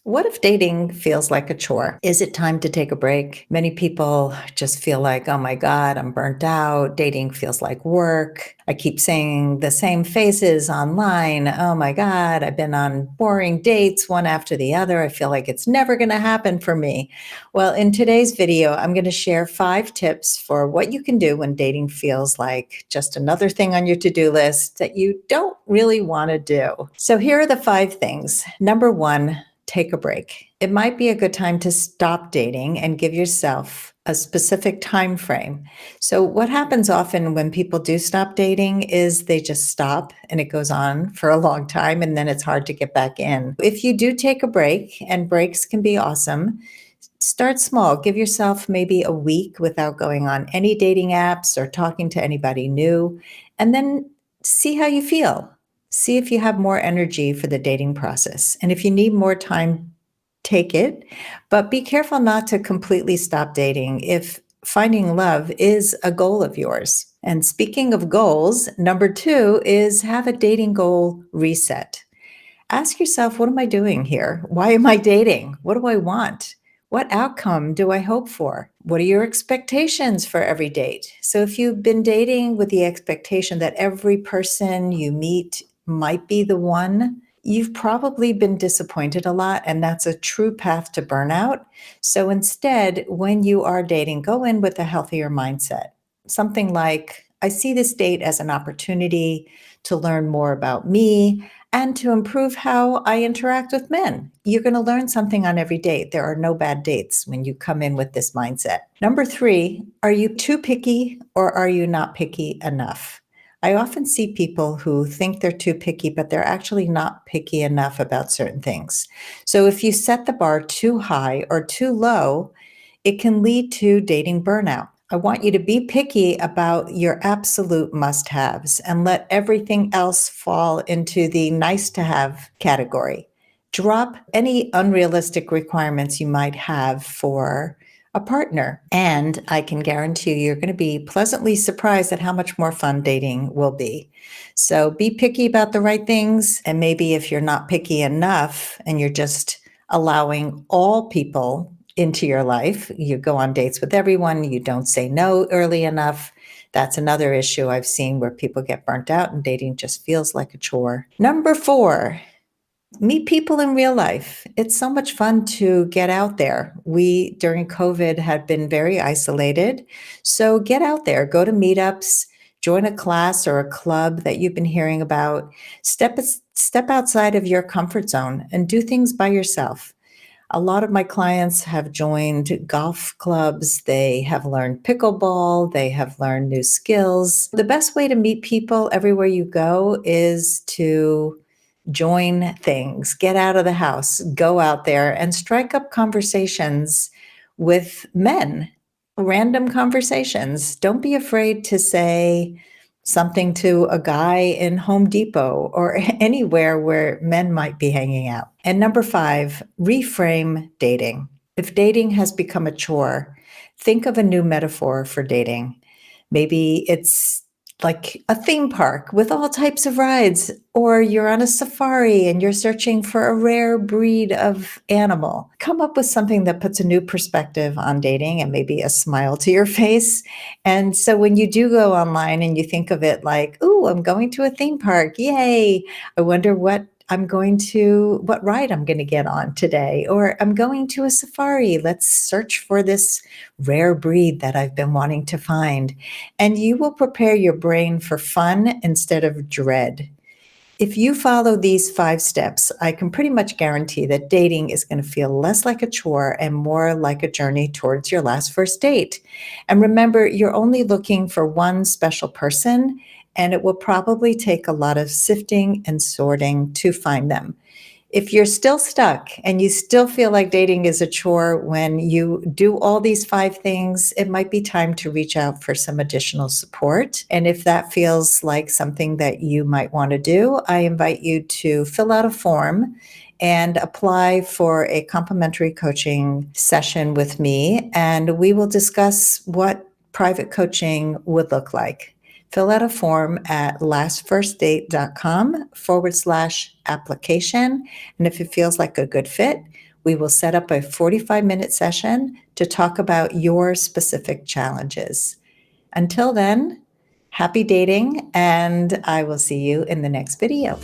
What if dating feels like a chore? Is it time to take a break? Many people just feel like, oh my God, I'm burnt out. Dating feels like work. I keep saying the same faces online. Oh my God, I've been on boring dates one after the other. I feel like it's never going to happen for me. Well, in today's video, I'm going to share 5 tips for what you can do when dating feels like just another thing on your to-do list that you don't really want to do. So here are the 5 things. Number 1, take a break. It might be a good time to stop dating and give yourself a specific time frame. So what happens often when people do stop dating is they just stop and it goes on for a long time and then it's hard to get back in. If you do take a break, and breaks can be awesome, start small. Give yourself maybe a week without going on any dating apps or talking to anybody new, and then see how you feel. See if you have more energy for the dating process. And if you need more time, take it. But be careful not to completely stop dating if finding love is a goal of yours. And speaking of goals, number 2 is have a dating goal reset. Ask yourself, what am I doing here? Why am I dating? What do I want? What outcome do I hope for? What are your expectations for every date? So, if you've been dating with the expectation that every person you meet might be the one, you've probably been disappointed a lot, and that's a true path to burnout. So, instead, when you are dating, go in with a healthier mindset. Something like, I see this date as an opportunity to learn more about me and to improve how I interact with men. You're going to learn something on every date. There are no bad dates when you come in with this mindset. Number 3, are you too picky or are you not picky enough? I often see people who think they're too picky, but they're actually not picky enough about certain things. So if you set the bar too high or too low, it can lead to dating burnout. I want you to be picky about your absolute must haves and let everything else fall into the nice to have category. Drop any unrealistic requirements you might have for a partner. And I can guarantee you're going to be pleasantly surprised at how much more fun dating will be. So be picky about the right things. And maybe if you're not picky enough and you're just allowing all people into your life, you go on dates with everyone, you don't say no early enough. That's another issue I've seen where people get burnt out and dating just feels like a chore. Number 4, meet people in real life. It's so much fun to get out there. We, during COVID, had been very isolated. So get out there, go to meetups, join a class or a club that you've been hearing about. Step outside of your comfort zone and do things by yourself. A lot of my clients have joined golf clubs. They have learned pickleball. They have learned new skills. The best way to meet people everywhere you go is to join things, get out of the house, go out there and strike up conversations with men, random conversations. Don't be afraid to say something to a guy in Home Depot or anywhere where men might be hanging out. And number 5, reframe dating. If dating has become a chore, think of a new metaphor for dating. Maybe it's like a theme park with all types of rides, or you're on a safari and you're searching for a rare breed of animal. Come up with something that puts a new perspective on dating and maybe a smile to your face. And so when you do go online and you think of it like, ooh, I'm going to a theme park, yay, I wonder what ride I'm going to get on today, or I'm going to a safari. Let's search for this rare breed that I've been wanting to find. And you will prepare your brain for fun instead of dread. If you follow these 5 steps, I can pretty much guarantee that dating is going to feel less like a chore and more like a journey towards your last first date. And remember, you're only looking for one special person, and it will probably take a lot of sifting and sorting to find them. If you're still stuck and you still feel like dating is a chore when you do all these 5 things, it might be time to reach out for some additional support. And if that feels like something that you might want to do, I invite you to fill out a form and apply for a complimentary coaching session with me, and we will discuss what private coaching would look like. Fill out a form at lastfirstdate.com/application. And if it feels like a good fit, We will set up a 45-minute session to talk about your specific challenges. Until then, happy dating, and I will see you in the next video.